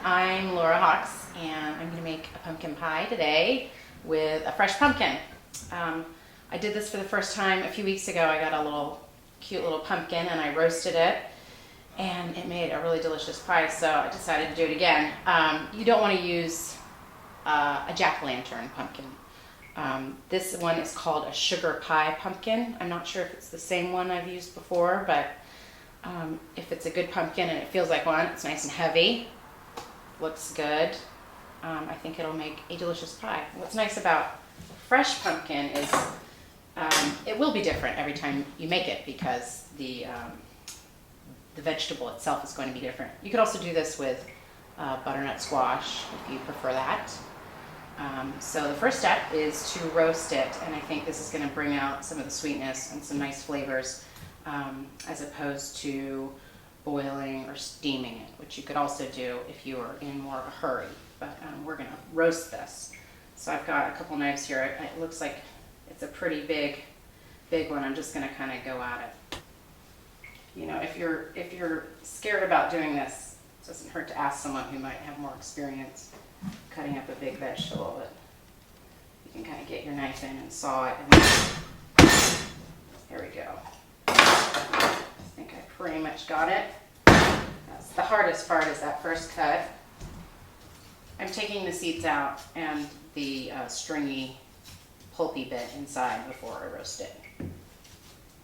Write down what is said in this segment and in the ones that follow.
I'm Laura Hawks, and I'm going to make a pumpkin pie today with a fresh pumpkin. I did this for the first time a few weeks ago. I got a cute little pumpkin and I roasted it, and it made a really delicious pie, so I decided to do it again. You don't want to use a jack-o'-lantern pumpkin. This one is called a sugar pie pumpkin. I'm not sure if it's the same one I've used before, but if it's a good pumpkin and it feels like one, it's nice and heavy, looks good, I think it'll make a delicious pie. What's nice about fresh pumpkin is it will be different every time you make it because the vegetable itself is going to be different. You could also do this with butternut squash if you prefer that. So the first step is to roast it, and I think this is going to bring out some of the sweetness and some nice flavors as opposed to boiling or steaming it, which you could also do if you are in more of a hurry. But we're going to roast this. So I've got a couple knives here. It looks like it's a pretty big one. I'm just going to kind of go at it. You know, if you're scared about doing this, it doesn't hurt to ask someone who might have more experience cutting up a big vegetable. But you can kind of get your knife in and saw it. And there we go. I think I pretty much got it. That's the hardest part, is that first cut. I'm taking the seeds out and the stringy, pulpy bit inside before I roast it.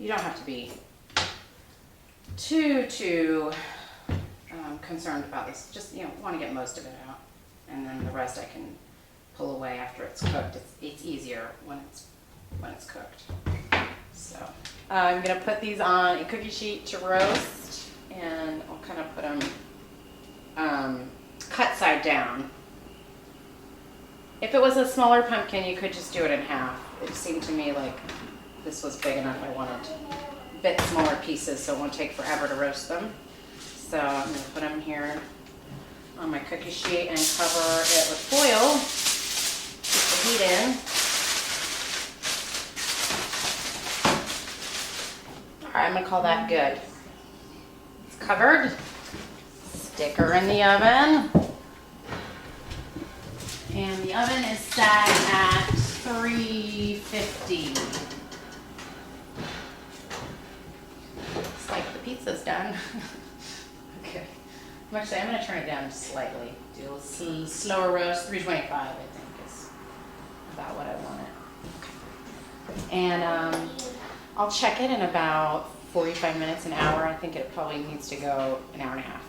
You don't have to be too concerned about this. Just, want to get most of it out, and then the rest I can pull away after it's cooked. It's easier when it's cooked. So I'm gonna put these on a cookie sheet to roast, and I'll kind of put them cut side down. If it was a smaller pumpkin, you could just do it in half. It seemed to me like this was big enough. I wanted a bit smaller pieces so it won't take forever to roast them. So I'm going to put them here on my cookie sheet and cover it with foil. Keep the heat in. Alright, I'm going to call that good. It's covered. Stick her in the oven. And the oven is set at 350. Looks like the pizza's done. Okay. Actually, I'm going to turn it down slightly. Do a slower roast. 325, I think, is about what I want it. Okay. And I'll check it in about 45 minutes, an hour. I think it probably needs to go an hour and a half.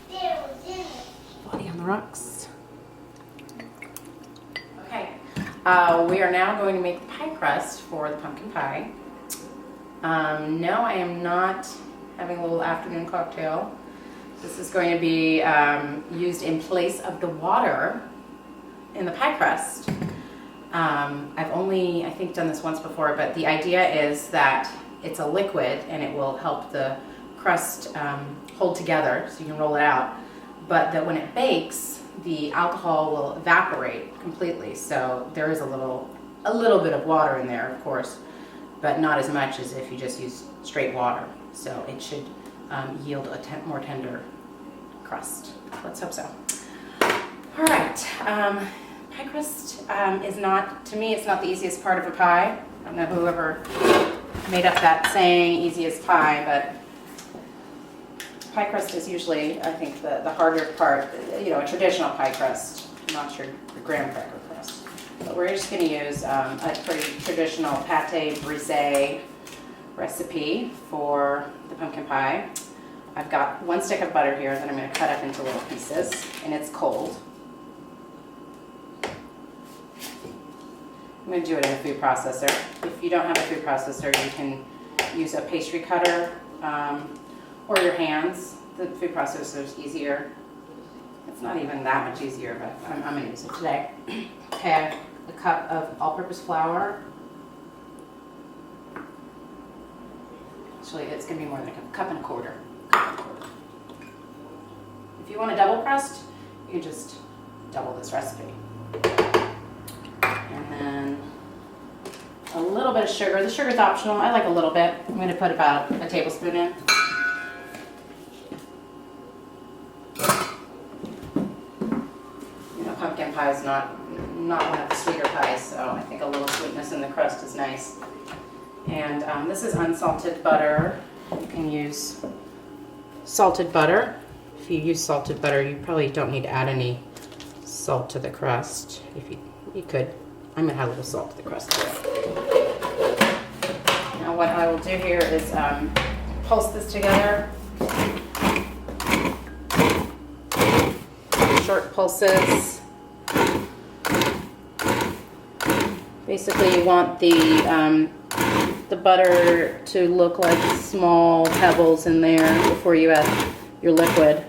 Body on the rocks. Okay. We are now going to make the pie crust for the pumpkin pie. No, I am not having a little afternoon cocktail. This is going to be used in place of the water in the pie crust. I've only, I think, done this once before, but the idea is that it's a liquid and it will help the crust hold together so you can roll it out, but that when it bakes, the alcohol will evaporate completely. So there is a little bit of water in there, of course, but not as much as if you just use straight water. So it should yield a more tender crust. Let's hope so. All right, pie crust is not, to me, it's not the easiest part of a pie. I don't know whoever made up that saying, easiest pie, but pie crust is usually, I think, the harder part. A traditional pie crust, not your graham cracker crust. But we're just going to use a pretty traditional pâté brisée recipe for the pumpkin pie. I've got 1 stick of butter here that I'm going to cut up into little pieces, and it's cold. I'm going to do it in a food processor. If you don't have a food processor, you can use a pastry cutter or your hands. The food processor is easier. It's not even that much easier, but I'm going to use it today. Okay, a cup of all-purpose flour. Actually, it's going to be more than a cup and a quarter. If you want a double crust, you can just double this recipe. And then a little bit of sugar. The sugar is optional. I like a little bit. I'm going to put about a tablespoon in. pie is not one of the sweeter pies, so I think a little sweetness in the crust is nice. And this is unsalted butter. You can use salted butter. If you use salted butter, you probably don't need to add any salt to the crust. If you could. I'm gonna add a little salt to the crust too. Now what I will do here is pulse this together. Short pulses. Basically, you want the butter to look like small pebbles in there before you add your liquid.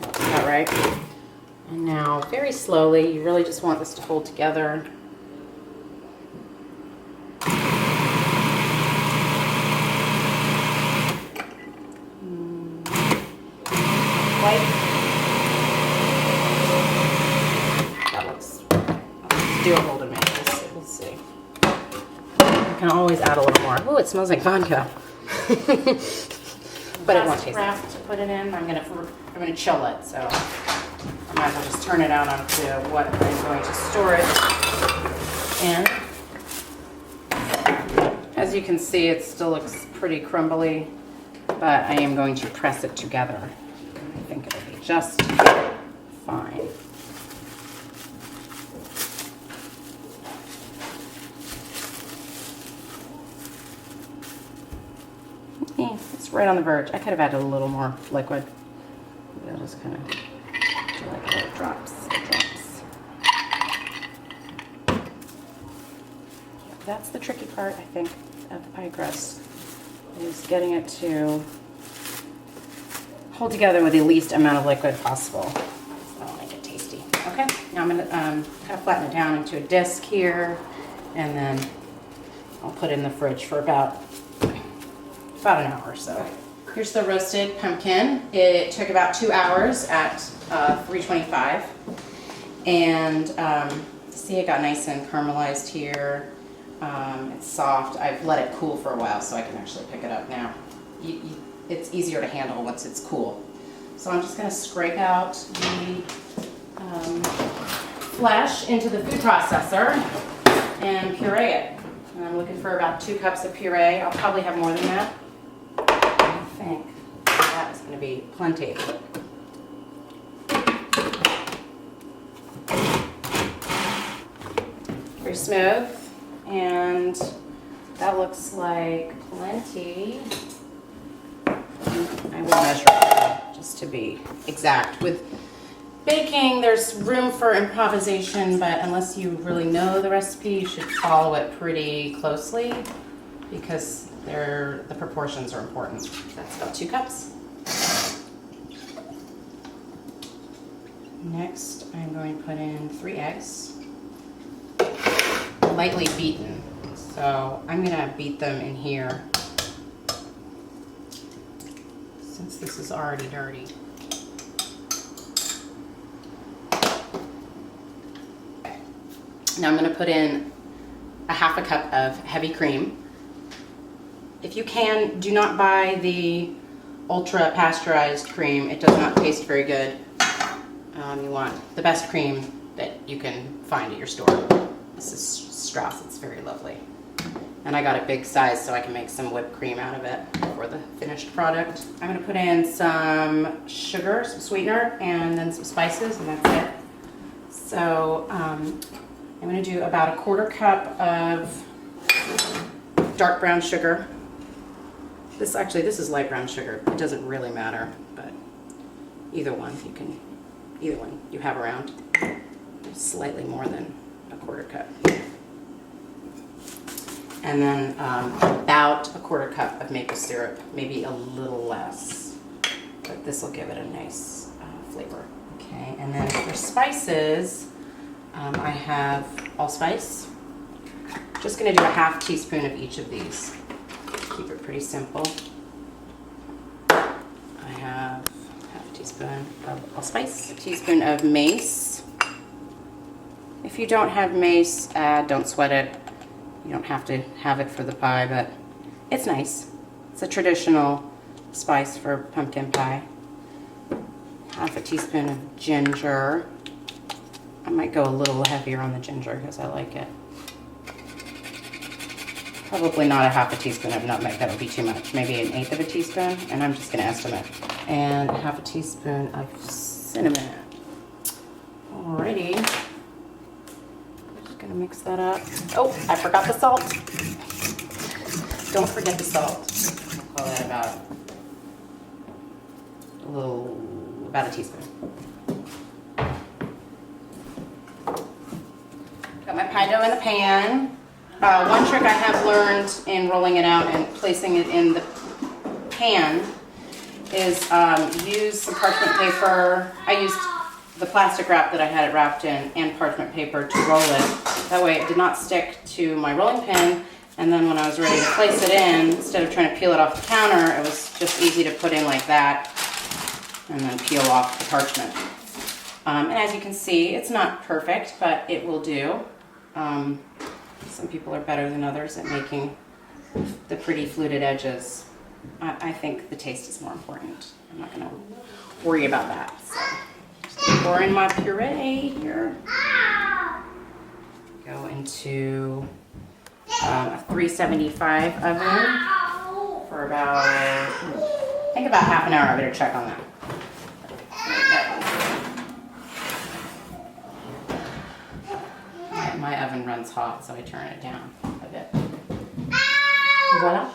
That's about right. And now, very slowly, you really just want this to hold together. That looks doable to me. We'll see. You can always add a little more. Oh, it smells like vodka. But it won't taste wrap to put it in. I'm gonna chill it, so I might as well just turn it out onto what I'm going to store it in. As you can see, it still looks pretty crumbly, but I am going to press it together. I think it'll be just fine. It's right on the verge. I could have added a little more liquid. I'll just kind of do like little drops. That's the tricky part, I think, of the pie crust, is getting it to hold together with the least amount of liquid possible. So that'll make it tasty. Okay, now I'm going to kind of flatten it down into a disc here, and then I'll put it in the fridge for about an hour or so. Here's the roasted pumpkin. It took about 2 hours at 325. And see, it got nice and caramelized here. It's soft. I've let it cool for a while so I can actually pick it up now. It's easier to handle once it's cool. So I'm just going to scrape out the flesh into the food processor and puree it. And I'm looking for about 2 cups of puree. I'll probably have more than that. I think that is going to be plenty. Very smooth, and that looks like plenty. I will measure it just to be exact. With baking, there's room for improvisation, but unless you really know the recipe, you should follow it pretty closely because the proportions are important. That's about 2 cups. Next, I'm going to put in 3 eggs, lightly beaten. So I'm going to beat them in here since this is already dirty. Now I'm going to put in a half a cup of heavy cream. If you can, do not buy the ultra pasteurized cream. It does not taste very good. You want the best cream that you can find at your store. This is Strauss. It's very lovely. And I got a big size so I can make some whipped cream out of it for the finished product. I'm going to put in some sugar, some sweetener, and then some spices, and that's it. So I'm going to do about a 1/4 cup of dark brown sugar. This is light brown sugar. It doesn't really matter, but either one you have around. It's slightly more than a 1/4 cup. And then about a 1/4 cup of maple syrup, maybe a little less, but this will give it a nice flavor. Okay, and then for spices, I have allspice. Just going to do a ½ teaspoon of each of these. Keep it pretty simple. I have ½ teaspoon of allspice, a teaspoon of mace. If you don't have mace, don't sweat it. You don't have to have it for the pie, but it's nice. It's a traditional spice for pumpkin pie. half a teaspoon of ginger. I might go a little heavier on the ginger because I like it. Probably not a half a teaspoon of nutmeg, that would be too much. Maybe 1/8 of a teaspoon, and I'm just gonna estimate. And half a teaspoon of cinnamon. Alrighty. Just gonna mix that up. Oh, I forgot the salt. Don't forget the salt. I'll call that about a teaspoon. Got my pie dough in the pan. One trick I have learned in rolling it out and placing it in the pan is use some parchment paper. I used the plastic wrap that I had it wrapped in and parchment paper to roll it. That way it did not stick to my rolling pin, and then when I was ready to place it in, instead of trying to peel it off the counter, it was just easy to put in like that and then peel off the parchment. And as you can see, it's not perfect, but it will do. Some people are better than others at making the pretty fluted edges. I think the taste is more important. I'm not gonna worry about that. So, just pour in my puree here. Go into a 375 oven for about, I think about half an hour. I better check on that. My oven runs hot, so I turn it down a bit. Voila.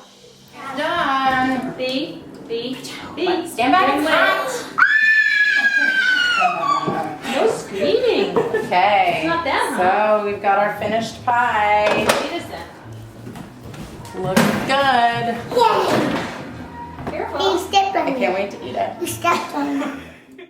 Done. B. Stand back. It's hot. No screaming. Okay. It's not that hot. So we've got our finished pie. Wait a sec. Looks good. Yay! Careful. You step I on can't it. wait to eat it. You stepped on it.